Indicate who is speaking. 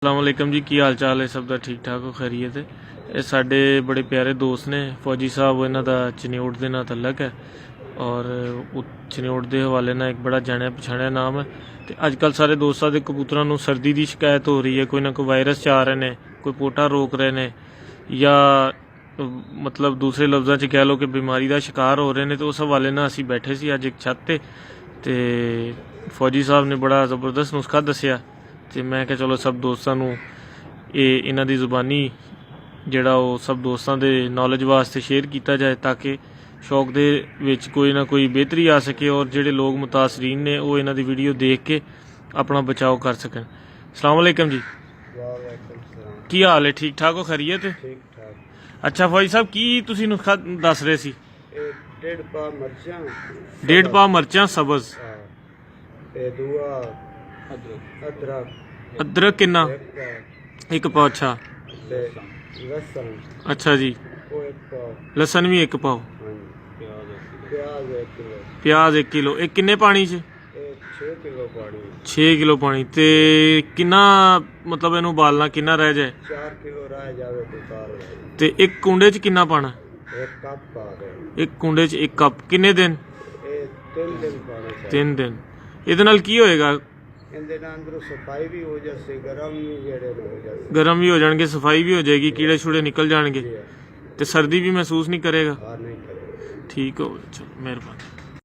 Speaker 1: अस्सलाम वालेकुम जी, की हाल चाल है? सब दा ठीक ठाक हो, खैरियत है। ये साडे बड़े प्यारे दोस्त ने फौजी साहब, इन्हां दा चनियोट दे नाल तलक है और चनियोट दे हवाले नाल एक बड़ा जाने पछाणिया नाम है। तो अजकल सारे दोस्तों के कबूतरों नूं सर्दी की शिकायत हो रही है, कोई ना कोई वायरस च आ रहे हैं, कोई पोटा रोक रहे हैं या मतलब दूसरे लफ्ज़ों च कह लो कि बीमारी का शिकार हो रहे हैं। तो उस हवाले नाल असीं बैठे सी अज एक छत ते फौजी साहब ने बड़ा ज़बरदस्त नुस्खा दसिया। तो मैं क्या चलो सब दोस्तों ये इन्हां दी ज़ुबानी जिहड़ा वो सब दोस्तों के नॉलेज वास्ते शेयर किया जाए ताकि शौक दे विच कोई ना कोई बेहतरी आ सके और जिहड़े लोग मुतासरीन ने वो इन्हां दी वीडियो देख के अपना बचाव कर सकन। अस्सलाम वालेकुम जी, की हाल है? ठीक ठाक हो, खैरियत? अच्छा फौजी साहब, की तुसीं नुस्खा दस रहे सी? 1.5 पा मरचां सब्ज़, अदरक किन्ना? 1 पाव। अच्छा जी, लसन भी 1 पाव, प्याज 1 किलो। एक किन्ने पानी च? 6 किलो पानी। ते किन्ना मतलब इनू उबालना किन्ना रह जाए? 4 किलो रह जाए। ते एक कुंडे च किन्ना पाना? 1 कप। एक कुंडे च 1 कप। किन्ने दिन? 3 दिन। इहदे नाल की होएगा? सफाई भी हो जाए, गर्म भी हो जाएंगे, सफाई भी हो जाएगी, कीड़े छूड़े निकल जाएंगे, तो सर्दी भी महसूस नहीं करेगा। ठीक हो, चलो मेहरबानी।